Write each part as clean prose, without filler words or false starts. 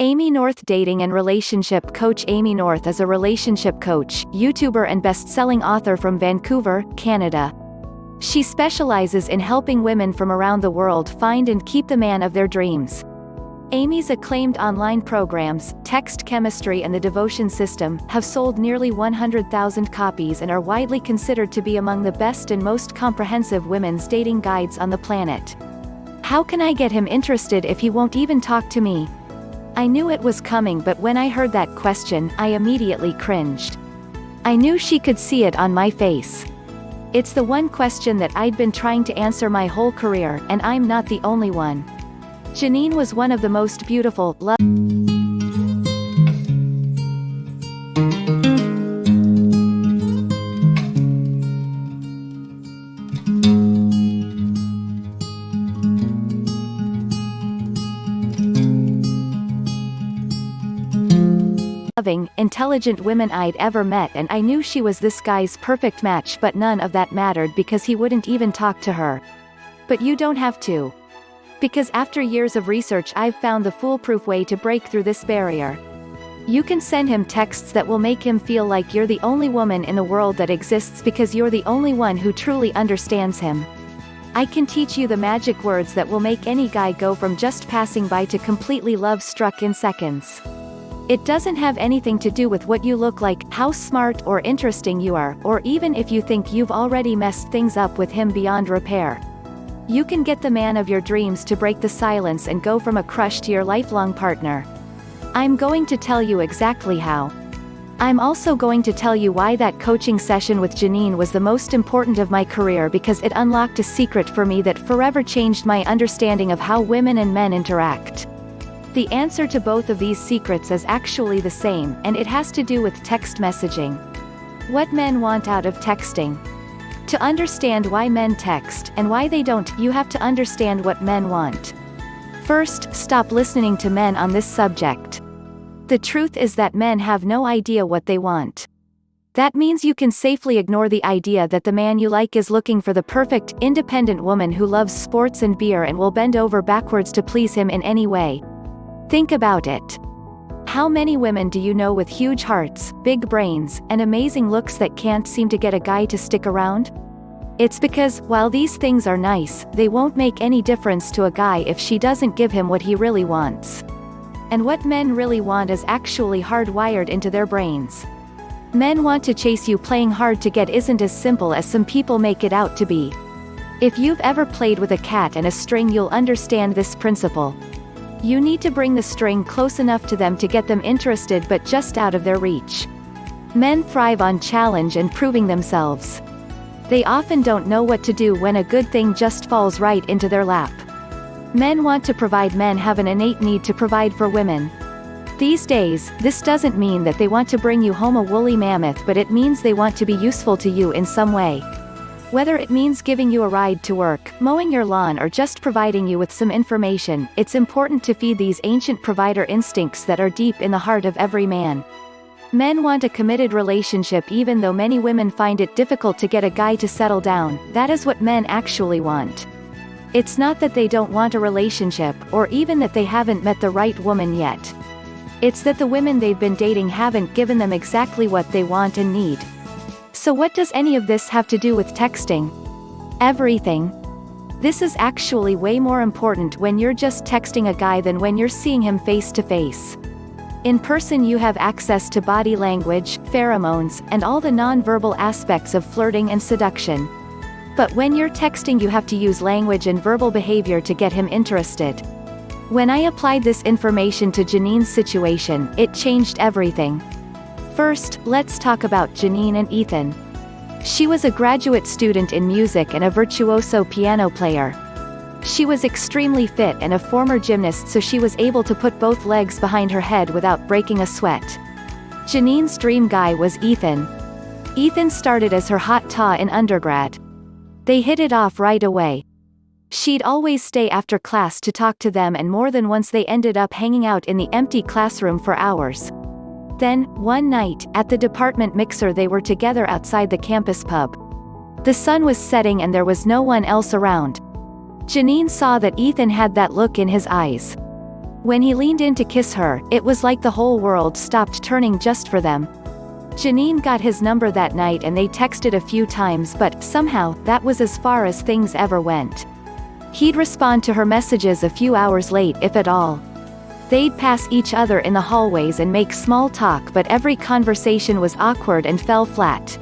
Amy North. Dating and relationship coach. Amy North is a relationship coach, YouTuber and best-selling author from Vancouver, Canada. She specializes in helping women from around the world find and keep the man of their dreams. Amy's acclaimed online programs, Text Chemistry and the Devotion System, have sold nearly 100,000 copies and are widely considered to be among the best and most comprehensive women's dating guides on the planet. How can I get him interested if he won't even talk to me? I knew it was coming, but when I heard that question, I immediately cringed. I knew she could see it on my face. It's the one question that I'd been trying to answer my whole career, and I'm not the only one. Janine was one of the most beautiful, loving, intelligent women I'd ever met, and I knew she was this guy's perfect match, but none of that mattered because he wouldn't even talk to her. But you don't have to. Because after years of research, I've found the foolproof way to break through this barrier. You can send him texts that will make him feel like you're the only woman in the world that exists because you're the only one who truly understands him. I can teach you the magic words that will make any guy go from just passing by to completely love-struck in seconds. It doesn't have anything to do with what you look like, how smart or interesting you are, or even if you think you've already messed things up with him beyond repair. You can get the man of your dreams to break the silence and go from a crush to your lifelong partner. I'm going to tell you exactly how. I'm also going to tell you why that coaching session with Janine was the most important of my career, because it unlocked a secret for me that forever changed my understanding of how women and men interact. The answer to both of these secrets is actually the same, and it has to do with text messaging. What men want out of texting. To understand why men text, and why they don't, you have to understand what men want. First, stop listening to men on this subject. The truth is that men have no idea what they want. That means you can safely ignore the idea that the man you like is looking for the perfect, independent woman who loves sports and beer and will bend over backwards to please him in any way. Think about it. How many women do you know with huge hearts, big brains, and amazing looks that can't seem to get a guy to stick around? It's because, while these things are nice, they won't make any difference to a guy if she doesn't give him what he really wants. And what men really want is actually hardwired into their brains. Men want to chase you. Playing hard to get isn't as simple as some people make it out to be. If you've ever played with a cat and a string, you'll understand this principle. You need to bring the string close enough to them to get them interested, but just out of their reach. Men thrive on challenge and proving themselves. They often don't know what to do when a good thing just falls right into their lap. Men want to provide. Men have an innate need to provide for women. These days, this doesn't mean that they want to bring you home a woolly mammoth, but it means they want to be useful to you in some way. Whether it means giving you a ride to work, mowing your lawn, or just providing you with some information, it's important to feed these ancient provider instincts that are deep in the heart of every man. Men want a committed relationship, even though many women find it difficult to get a guy to settle down. That is what men actually want. It's not that they don't want a relationship, or even that they haven't met the right woman yet. It's that the women they've been dating haven't given them exactly what they want and need. So what does any of this have to do with texting? Everything. This is actually way more important when you're just texting a guy than when you're seeing him face to face. In person, you have access to body language, pheromones, and all the non-verbal aspects of flirting and seduction. But when you're texting, you have to use language and verbal behavior to get him interested. When I applied this information to Janine's situation, it changed everything. First, let's talk about Janine and Ethan. She was a graduate student in music and a virtuoso piano player. She was extremely fit and a former gymnast, so she was able to put both legs behind her head without breaking a sweat. Janine's dream guy was Ethan. Ethan started as her hot ta in undergrad. They hit it off right away. She'd always stay after class to talk to them, and more than once they ended up hanging out in the empty classroom for hours. Then, one night, at the department mixer, they were together outside the campus pub. The sun was setting and there was no one else around. Janine saw that Ethan had that look in his eyes. When he leaned in to kiss her, it was like the whole world stopped turning just for them. Janine got his number that night and they texted a few times, but somehow, that was as far as things ever went. He'd respond to her messages a few hours late if at all. They'd pass each other in the hallways and make small talk, but every conversation was awkward and fell flat.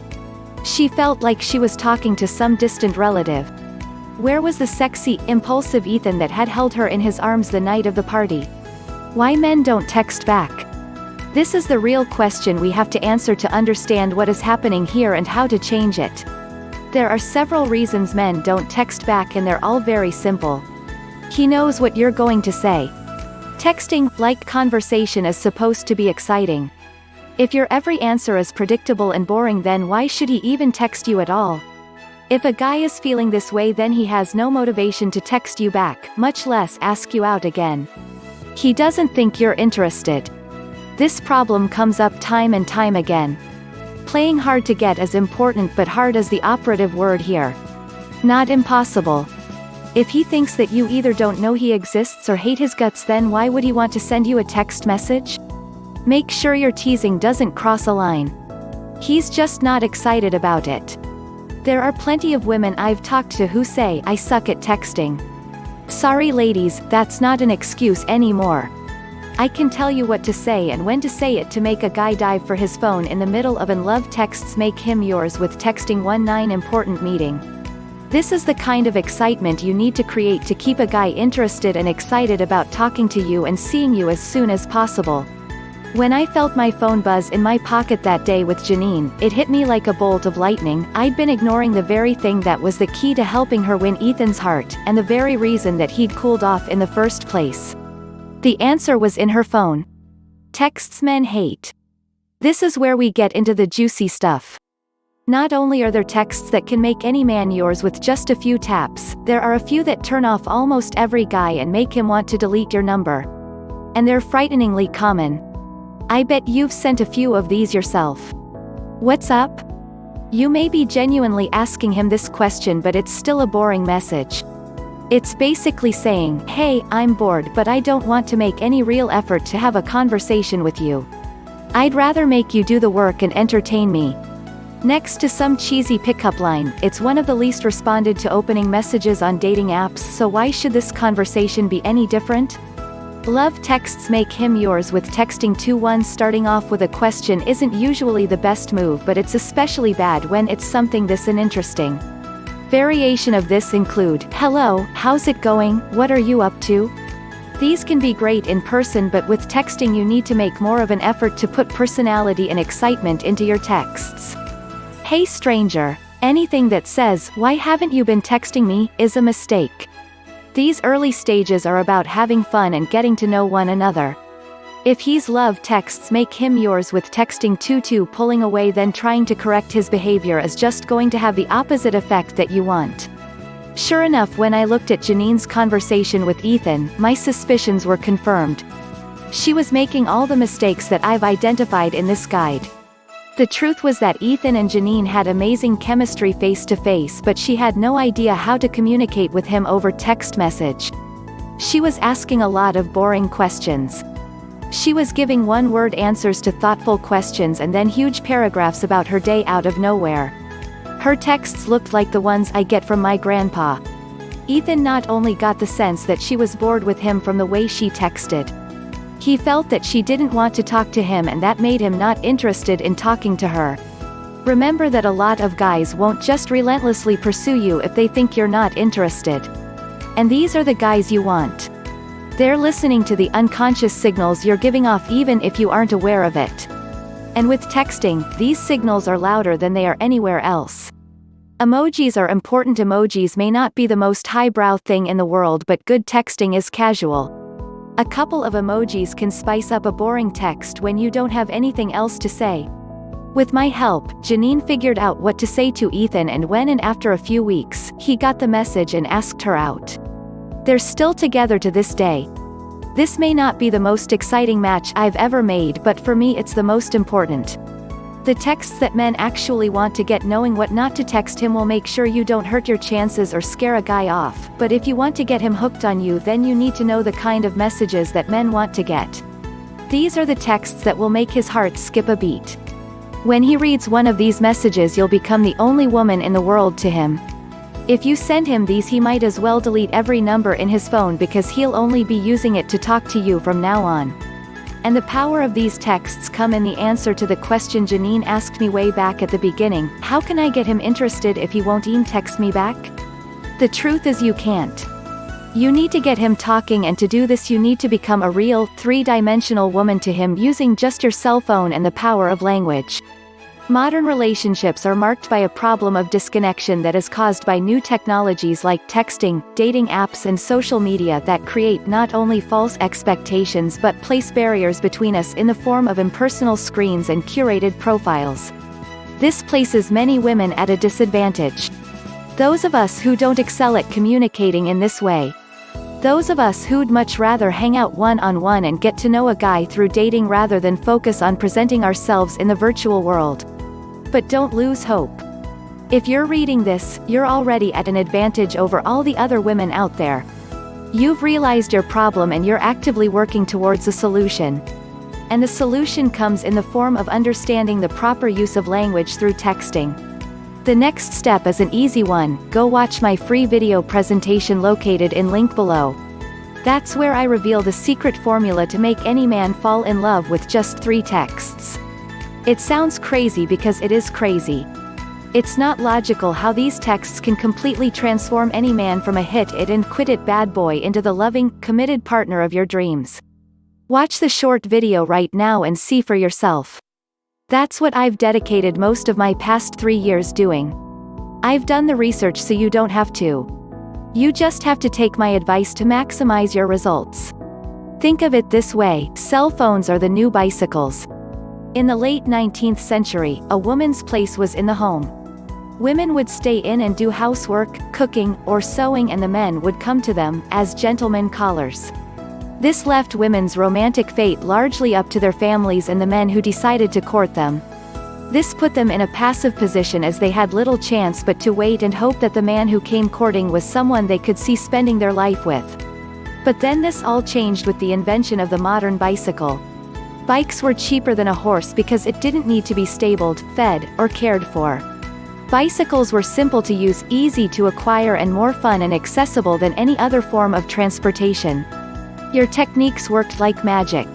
She felt like she was talking to some distant relative. Where was the sexy, impulsive Ethan that had held her in his arms the night of the party? Why men don't text back? This is the real question we have to answer to understand what is happening here and how to change it. There are several reasons men don't text back, and they're all very simple. He knows what you're going to say. Texting, like conversation, is supposed to be exciting. If your every answer is predictable and boring, then why should he even text you at all? If a guy is feeling this way, then he has no motivation to text you back, much less ask you out again. He doesn't think you're interested. This problem comes up time and time again. Playing hard to get is important, but hard is the operative word here. Not impossible. If he thinks that you either don't know he exists or hate his guts, then why would he want to send you a text message? Make sure your teasing doesn't cross a line. He's just not excited about it. There are plenty of women I've talked to who say, "I suck at texting." Sorry ladies, that's not an excuse anymore. I can tell you what to say and when to say it to make a guy dive for his phone in the middle of an love texts. Make him yours with texting 19 important meeting. This is the kind of excitement you need to create to keep a guy interested and excited about talking to you and seeing you as soon as possible. When I felt my phone buzz in my pocket that day with Janine, it hit me like a bolt of lightning. I'd been ignoring the very thing that was the key to helping her win Ethan's heart, and the very reason that he'd cooled off in the first place. The answer was in her phone. Texts men hate. This is where we get into the juicy stuff. Not only are there texts that can make any man yours with just a few taps, there are a few that turn off almost every guy and make him want to delete your number. And they're frighteningly common. I bet you've sent a few of these yourself. What's up? You may be genuinely asking him this question, but it's still a boring message. It's basically saying, "Hey, I'm bored, but I don't want to make any real effort to have a conversation with you. I'd rather make you do the work and entertain me." Next to some cheesy pickup line, it's one of the least responded to opening messages on dating apps, so why should this conversation be any different? Love texts make him yours with texting 21. Starting off with a question isn't usually the best move, but it's especially bad when it's something this uninteresting. Variation of this include, "Hello, how's it going, what are you up to?" These can be great in person, but with texting you need to make more of an effort to put personality and excitement into your texts. "Hey stranger." Anything that says, "Why haven't you been texting me?" is a mistake. These early stages are about having fun and getting to know one another. If he's love texts make him yours with texting 22. Pulling away then trying to correct his behavior is just going to have the opposite effect that you want. Sure enough, when I looked at Janine's conversation with Ethan, my suspicions were confirmed. She was making all the mistakes that I've identified in this guide. The truth was that Ethan and Janine had amazing chemistry face to face, but she had no idea how to communicate with him over text message. She was asking a lot of boring questions. She was giving one-word answers to thoughtful questions and then huge paragraphs about her day out of nowhere. Her texts looked like the ones I get from my grandpa. Ethan not only got the sense that she was bored with him from the way she texted. He felt that she didn't want to talk to him, and that made him not interested in talking to her. Remember that a lot of guys won't just relentlessly pursue you if they think you're not interested. And these are the guys you want. They're listening to the unconscious signals you're giving off even if you aren't aware of it. And with texting, these signals are louder than they are anywhere else. Emojis are important. Emojis may not be the most highbrow thing in the world, but good texting is casual. A couple of emojis can spice up a boring text when you don't have anything else to say. With my help, Janine figured out what to say to Ethan, and when and after a few weeks, he got the message and asked her out. They're still together to this day. This may not be the most exciting match I've ever made, but for me it's the most important. The texts that men actually want to get. Knowing what not to text him will make sure you don't hurt your chances or scare a guy off, but if you want to get him hooked on you, then you need to know the kind of messages that men want to get. These are the texts that will make his heart skip a beat. When he reads one of these messages, you'll become the only woman in the world to him. If you send him these, he might as well delete every number in his phone, because he'll only be using it to talk to you from now on. And the power of these texts come in the answer to the question Janine asked me way back at the beginning: how can I get him interested if he won't even text me back? The truth is, you can't. You need to get him talking, and to do this you need to become a real, three-dimensional woman to him using just your cell phone and the power of language. Modern relationships are marked by a problem of disconnection that is caused by new technologies like texting, dating apps and social media that create not only false expectations but place barriers between us in the form of impersonal screens and curated profiles. This places many women at a disadvantage. Those of us who don't excel at communicating in this way. Those of us who'd much rather hang out one-on-one and get to know a guy through dating rather than focus on presenting ourselves in the virtual world. But don't lose hope. If you're reading this, you're already at an advantage over all the other women out there. You've realized your problem and you're actively working towards a solution. And the solution comes in the form of understanding the proper use of language through texting. The next step is an easy one: go watch my free video presentation located in link below. That's where I reveal the secret formula to make any man fall in love with just 3 texts. It sounds crazy because it is crazy. It's not logical how these texts can completely transform any man from a hit-it and quit-it bad boy into the loving, committed partner of your dreams. Watch the short video right now and see for yourself. That's what I've dedicated most of my past 3 years doing. I've done the research so you don't have to. You just have to take my advice to maximize your results. Think of it this way: cell phones are the new bicycles. In the late 19th century, a woman's place was in the home. Women would stay in and do housework, cooking, or sewing, and the men would come to them, as gentlemen callers. This left women's romantic fate largely up to their families and the men who decided to court them. This put them in a passive position, as they had little chance but to wait and hope that the man who came courting was someone they could see spending their life with. But then this all changed with the invention of the modern bicycle. Bikes were cheaper than a horse because it didn't need to be stabled, fed, or cared for. Bicycles were simple to use, easy to acquire, and more fun and accessible than any other form of transportation. Your techniques worked like magic.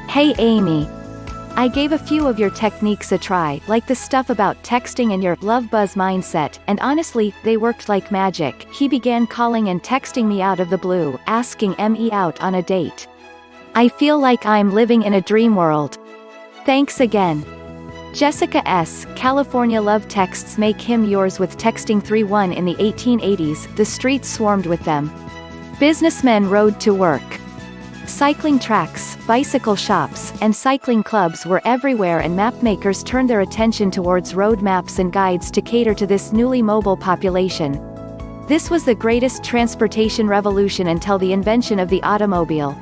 Hey Amy. I gave a few of your techniques a try, like the stuff about texting and your love buzz mindset, and honestly, they worked like magic. He began calling and texting me out of the blue, asking me out on a date. I feel like I'm living in a dream world. Thanks again. Jessica S. California love texts make him yours with texting 3-1. In the 1880s, the streets swarmed with them. Businessmen rode to work. Cycling tracks, bicycle shops, and cycling clubs were everywhere, and mapmakers turned their attention towards road maps and guides to cater to this newly mobile population. This was the greatest transportation revolution until the invention of the automobile.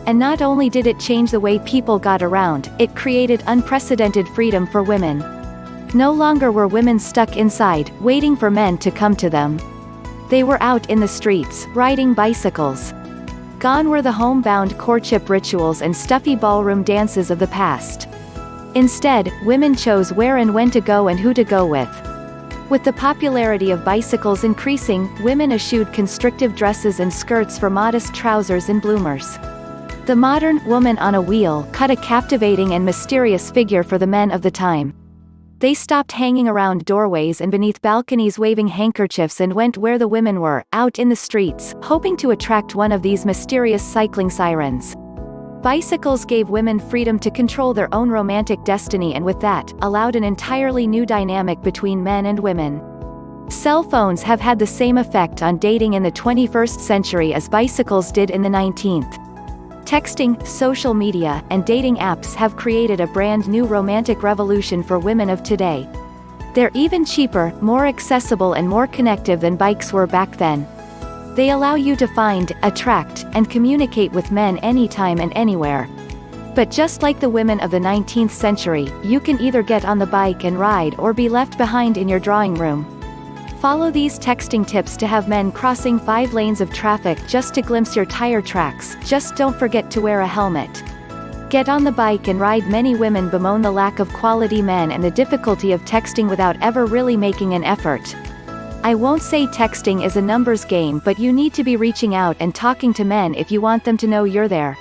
And not only did it change the way people got around, it created unprecedented freedom for women. No longer were women stuck inside, waiting for men to come to them. They were out in the streets, riding bicycles. Gone were the homebound courtship rituals and stuffy ballroom dances of the past. Instead, women chose where and when to go and who to go with. With the popularity of bicycles increasing, women eschewed constrictive dresses and skirts for modest trousers and bloomers. The modern woman on a wheel cut a captivating and mysterious figure for the men of the time. They stopped hanging around doorways and beneath balconies waving handkerchiefs and went where the women were, out in the streets, hoping to attract one of these mysterious cycling sirens. Bicycles gave women freedom to control their own romantic destiny, and with that, allowed an entirely new dynamic between men and women. Cell phones have had the same effect on dating in the 21st century as bicycles did in the 19th. Texting, social media, and dating apps have created a brand new romantic revolution for women of today. They're even cheaper, more accessible, and more connective than bikes were back then. They allow you to find, attract, and communicate with men anytime and anywhere. But just like the women of the 19th century, you can either get on the bike and ride or be left behind in your drawing room. Follow these texting tips to have men crossing 5 lanes of traffic just to glimpse your tire tracks. Just don't forget to wear a helmet. Get on the bike and ride. Many women bemoan the lack of quality men and the difficulty of texting without ever really making an effort. I won't say texting is a numbers game, but you need to be reaching out and talking to men if you want them to know you're there.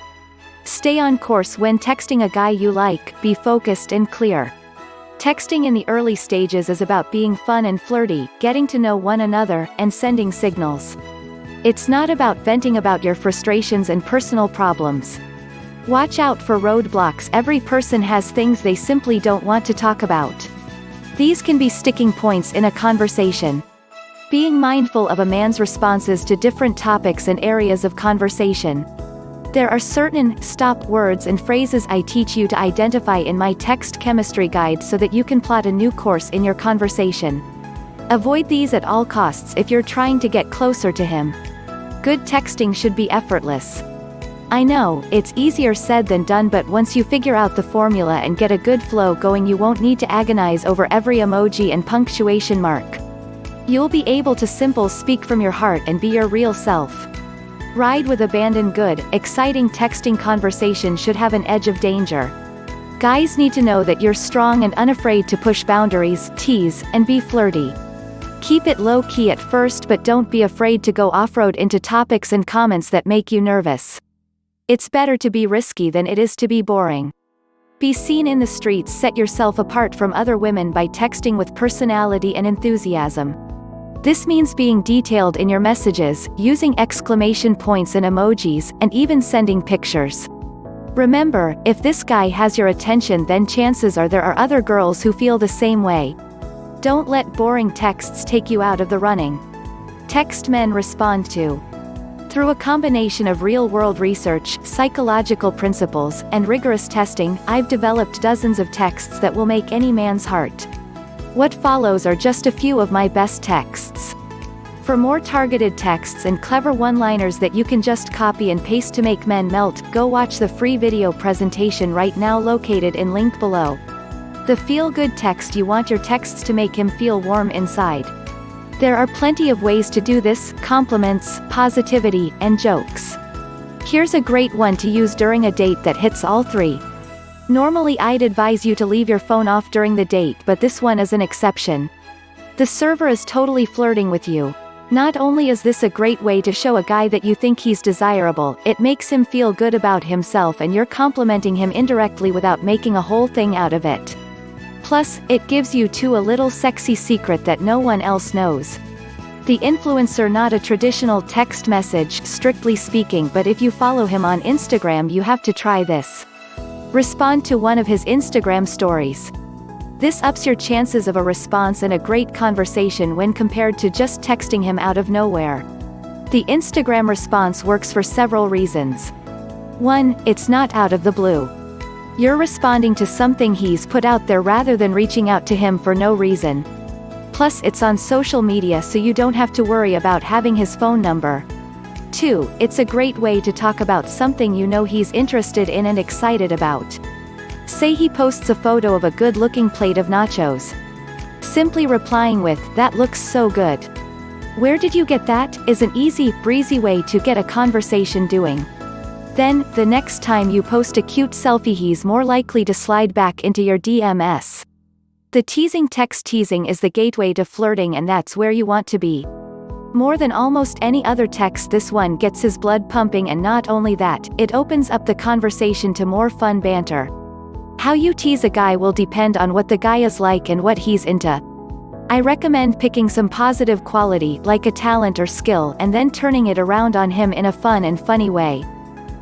Stay on course when texting a guy you like. Be focused and clear. Texting in the early stages is about being fun and flirty, getting to know one another, and sending signals. It's not about venting about your frustrations and personal problems. Watch out for roadblocks. Every person has things they simply don't want to talk about. These can be sticking points in a conversation. Being mindful of a man's responses to different topics and areas of conversation. There are certain stop words and phrases I teach you to identify in my text chemistry guide so that you can plot a new course in your conversation. Avoid these at all costs if you're trying to get closer to him. Good texting should be effortless. I know, it's easier said than done, but once you figure out the formula and get a good flow going, you won't need to agonize over every emoji and punctuation mark. You'll be able to simply speak from your heart and be your real self. Ride with abandon. Good, exciting texting conversation should have an edge of danger. Guys need to know that you're strong and unafraid to push boundaries, tease, and be flirty. Keep it low-key at first, but don't be afraid to go off-road into topics and comments that make you nervous. It's better to be risky than it is to be boring. Be seen in the streets. Set yourself apart from other women by texting with personality and enthusiasm. This means being detailed in your messages, using exclamation points and emojis, and even sending pictures. Remember, if this guy has your attention, then chances are there are other girls who feel the same way. Don't let boring texts take you out of the running. Text men respond to. Through a combination of real-world research, psychological principles, and rigorous testing, I've developed dozens of texts that will make any man's heart. What follows are just a few of my best texts. For more targeted texts and clever one-liners that you can just copy and paste to make men melt, go watch the free video presentation right now located in link below. The feel-good text. You want your texts to make him feel warm inside. There are plenty of ways to do this: compliments, positivity, and jokes. Here's a great one to use during a date that hits all three. Normally I'd advise you to leave your phone off during the date, but this one is an exception. The server is totally flirting with you. Not only is this a great way to show a guy that you think he's desirable, it makes him feel good about himself and you're complimenting him indirectly without making a whole thing out of it. Plus, it gives you two a little sexy secret that no one else knows. The influencer. Not a traditional text message, strictly speaking, but if you follow him on Instagram you have to try this. Respond to one of his Instagram stories. This ups your chances of a response and a great conversation when compared to just texting him out of nowhere. The Instagram response works for several reasons. 1. It's not out of the blue. You're responding to something he's put out there rather than reaching out to him for no reason. Plus, it's on social media, so you don't have to worry about having his phone number. 2. It's a great way to talk about something you know he's interested in and excited about. Say he posts a photo of a good-looking plate of nachos. Simply replying with, "That looks so good. Where did you get that?" is an easy, breezy way to get a conversation doing. Then, the next time you post a cute selfie, he's more likely to slide back into your DMs. The teasing text. Teasing is the gateway to flirting, and that's where you want to be. More than almost any other text, this one gets his blood pumping, and not only that, it opens up the conversation to more fun banter. How you tease a guy will depend on what the guy is like and what he's into. I recommend picking some positive quality, like a talent or skill, and then turning it around on him in a fun and funny way.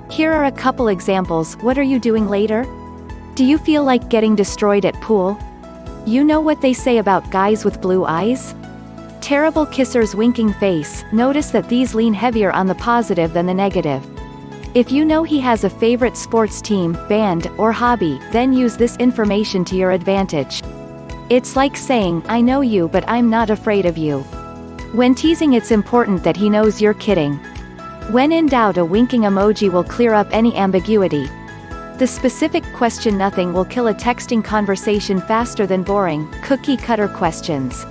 Here are a couple examples. What are you doing later? Do you feel like getting destroyed at pool? You know what they say about guys with blue eyes? Terrible kissers. Winking face. Notice that these lean heavier on the positive than the negative. If you know he has a favorite sports team, band, or hobby, then use this information to your advantage. It's like saying, "I know you, but I'm not afraid of you." When teasing, it's important that he knows you're kidding. When in doubt, a winking emoji will clear up any ambiguity. The specific question nothing will kill a texting conversation faster than boring, cookie-cutter questions.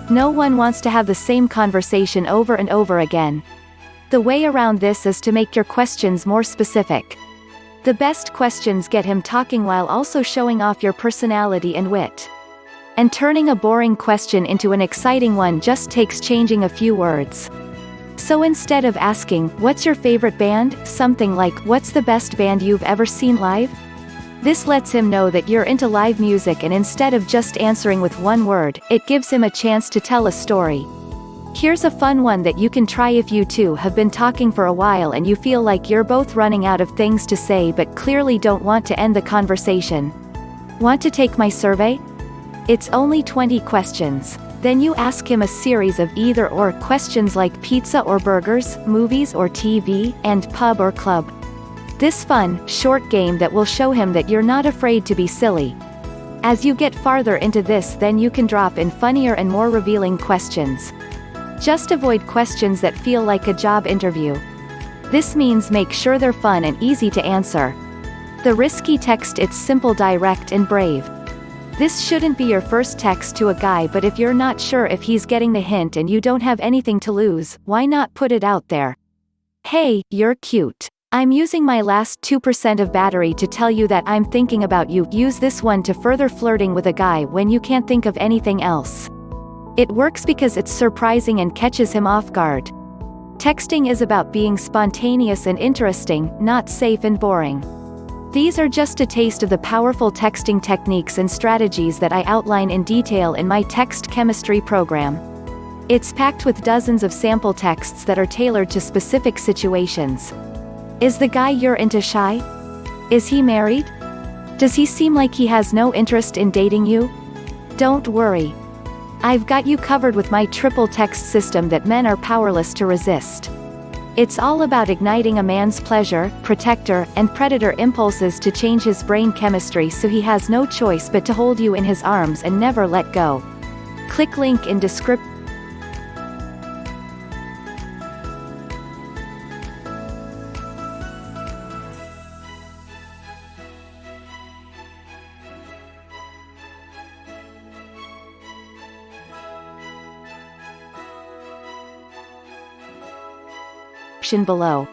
No one wants to have the same conversation over and over again. The way around this is to make your questions more specific. The best questions get him talking while also showing off your personality and wit. And turning a boring question into an exciting one just takes changing a few words. So instead of asking, "What's your favorite band?" something like, "What's the best band you've ever seen live?" This lets him know that you're into live music, and instead of just answering with one word, it gives him a chance to tell a story. Here's a fun one that you can try if you two have been talking for a while and you feel like you're both running out of things to say but clearly don't want to end the conversation. Want to take my survey? It's only 20 questions. Then you ask him a series of either-or questions like pizza or burgers, movies or TV, and pub or club. This fun, short game that will show him that you're not afraid to be silly. As you get farther into this, then you can drop in funnier and more revealing questions. Just avoid questions that feel like a job interview. This means make sure they're fun and easy to answer. The risky text, it's simple, direct and brave. This shouldn't be your first text to a guy, but if you're not sure if he's getting the hint and you don't have anything to lose, why not put it out there? "Hey, you're cute. I'm using my last 2% of battery to tell you that I'm thinking about you." Use this one to further flirting with a guy when you can't think of anything else. It works because it's surprising and catches him off guard. Texting is about being spontaneous and interesting, not safe and boring. These are just a taste of the powerful texting techniques and strategies that I outline in detail in my text chemistry program. It's packed with dozens of sample texts that are tailored to specific situations. Is the guy you're into shy? Is he married? Does he seem like he has no interest in dating you? Don't worry. I've got you covered with my triple text system that men are powerless to resist. It's all about igniting a man's pleasure, protector, and predator impulses to change his brain chemistry so he has no choice but to hold you in his arms and never let go. Click link in description below.